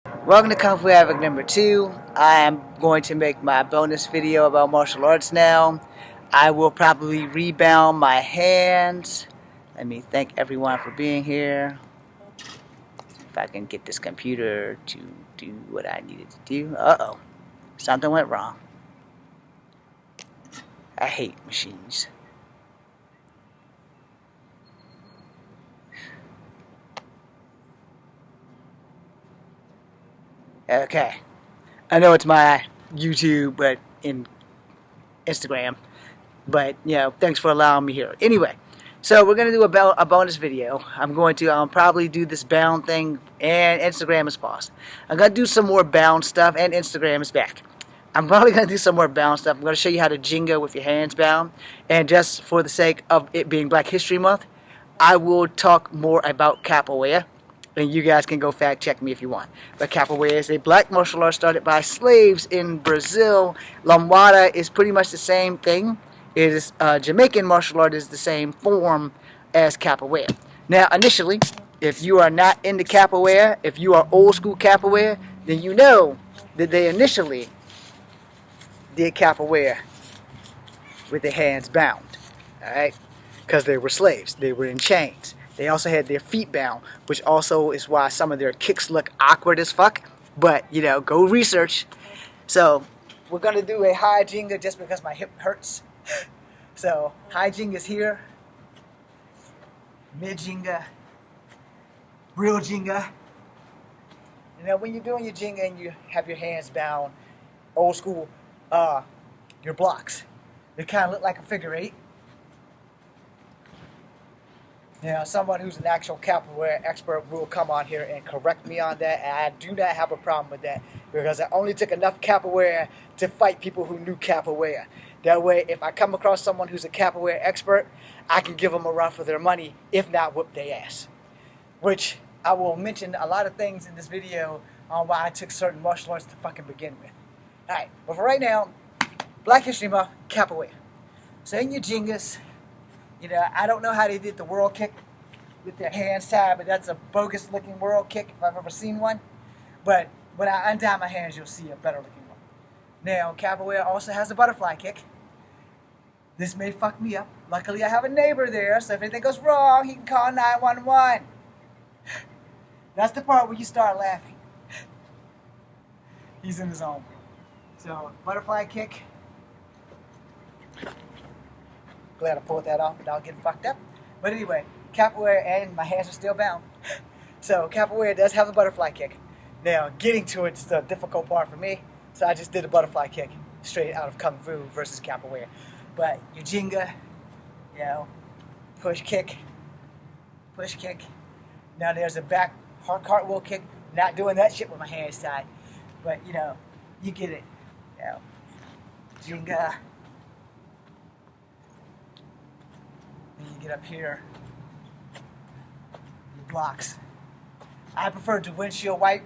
Welcome to Kung Fu Havoc number 2. I am going to make my bonus video about martial arts now. I will probably rebound my hands. Let me thank everyone for being here. If I can get this computer to do what I needed to do. Uh-oh. Something went wrong. I hate machines. Okay. I know it's my YouTube, but in Instagram. But, thanks for allowing me here. Anyway, so we're going to do a bonus video. I'm going to probably do this bound thing, and Instagram is paused. I'm going to do some more bound stuff, and Instagram is back. I'm probably going to do some more bound stuff. I'm going to show you how to Jenga with your hands bound. And just for the sake of it being Black History Month, I will talk more about capoeira. And you guys can go fact check me if you want. But capoeira is a black martial art started by slaves in Brazil. Lambada is pretty much the same thing. It is Jamaican martial art is the same form as capoeira. Now, initially, if you are not into capoeira, if you are old school capoeira, then you know that they initially did capoeira with their hands bound. All right, because they were slaves. They were in chains. They also had their feet bound, which also is why some of their kicks look awkward as fuck. But, go research. So, we're going to do a high Jenga just because my hip hurts. So, high Jenga is here. Mid Jenga. Real Jenga. When you're doing your Jenga and you have your hands bound, old school, your blocks, they kind of look like a figure eight. Someone who's an actual capoeira expert will come on here and correct me on that, and I do not have a problem with that because I only took enough capoeira to fight people who knew capoeira. That way, if I come across someone who's a capoeira expert, I can give them a run for their money, if not whoop their ass. Which I will mention a lot of things in this video on why I took certain martial arts to fucking begin with. Alright, but for right now, Black History Month, capoeira. So in your Jengas, I don't know how they did the world kick with their hands tied, but that's a bogus looking world kick if I've ever seen one. But when I untie my hands, you'll see a better looking one. Now, capoeira also has a butterfly kick. This may fuck me up. Luckily, I have a neighbor there, so if anything goes wrong, he can call 911. That's the part where you start laughing. He's in his own. So, butterfly kick. Glad I pulled that off without getting fucked up. But anyway, capoeira, and my hands are still bound. So capoeira does have a butterfly kick. Now, getting to it's the difficult part for me, so I just did a butterfly kick straight out of Kung Fu versus capoeira. But your Jenga, push kick. Now there's a back hard cartwheel kick. Not doing that shit with my hands tied. But, you get it. Jenga. Then you get up here, your blocks. I prefer to windshield wipe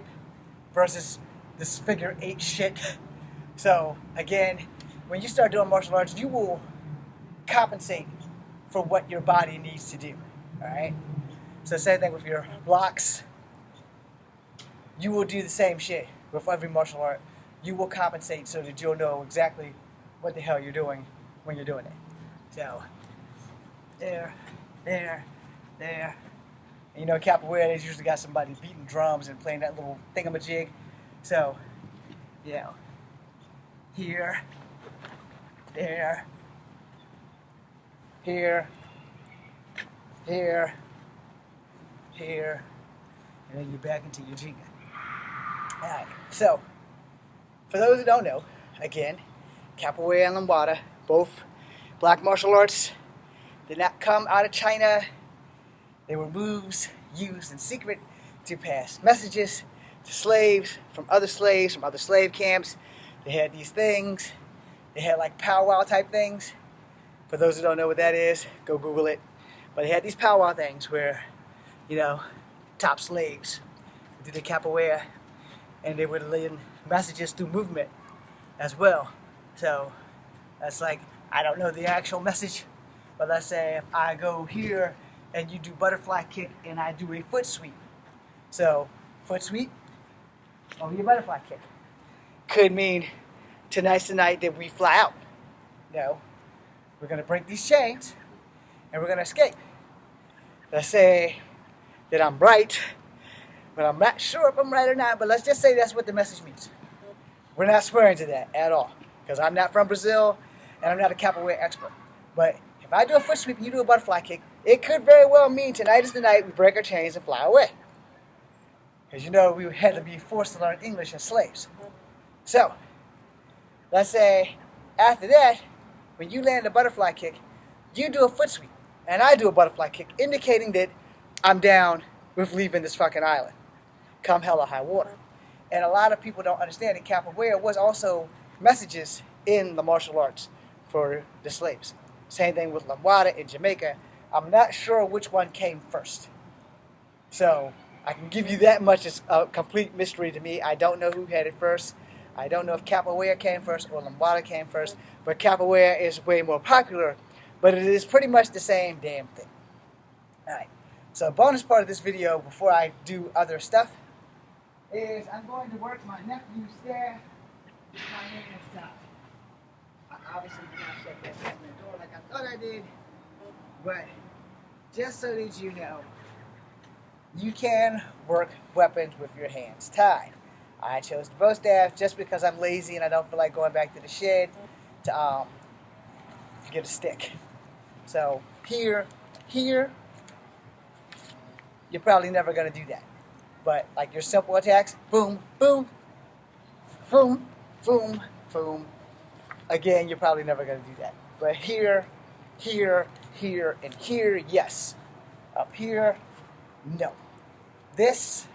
versus this figure eight shit. So again, when you start doing martial arts, you will compensate for what your body needs to do. Alright? So same thing with your blocks. You will do the same shit with every martial art. You will compensate so that you'll know exactly what the hell you're doing when you're doing it. So there. And capoeira, they've usually got somebody beating drums and playing that little thingamajig. So, here, there, here, and then you're back into your Jenga. Alright, so, for those who don't know, again, capoeira and lambada, both black martial arts, did not come out of China. They were moves used in secret to pass messages to slaves from other slave camps. They had these things. They had like powwow type things. For those who don't know what that is, go Google it. But they had these powwow things where, top slaves would do the capoeira, and they would lay in messages through movement as well. So that's like, I don't know the actual message, but let's say if I go here and you do butterfly kick and I do a foot sweep. So, foot sweep, over your butterfly kick. Could mean tonight's the night that we fly out. No, we're going to break these chains and we're going to escape. Let's say that I'm right, but I'm not sure if I'm right or not, but let's just say that's what the message means. We're not swearing to that at all, because I'm not from Brazil and I'm not a capoeira expert. But if I do a foot sweep and you do a butterfly kick, it could very well mean tonight is the night we break our chains and fly away. Because you know we had to be forced to learn English as slaves. So, let's say after that, when you land a butterfly kick, you do a foot sweep and I do a butterfly kick, indicating that I'm down with leaving this fucking island, come hell or high water. And a lot of people don't understand that capoeira was also messages in the martial arts for the slaves. Same thing with Lambada in Jamaica. I'm not sure which one came first. So I can give you that much as a complete mystery to me. I don't know who had it first. I don't know if capoeira came first or Lambada came first. But capoeira is way more popular. But it is pretty much the same damn thing. Alright. So bonus part of this video before I do other stuff is I'm going to work my nephew's staff with my hands tied. I obviously did not shut that basement door like I thought I did, but just so that you know, you can work weapons with your hands tied. I chose the bow staff just because I'm lazy and I don't feel like going back to the shed to get a stick. So here, you're probably never going to do that. But like your simple attacks, boom, boom, boom, boom, boom. Again, you're probably never going to do that. But here, and here, yes. Up here, no. This,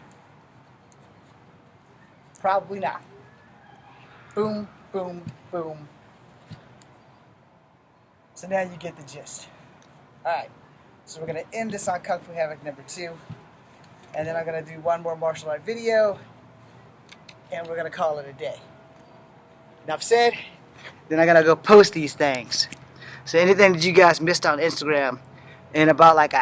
probably not. Boom, boom, boom. So now you get the gist. Alright, so we're going to end this on Kung Fu Havoc number 2. And then I'm going to do one more martial art video. And we're going to call it a day. Enough said. Then I'm going to go post these things. So anything that you guys missed on Instagram in about like an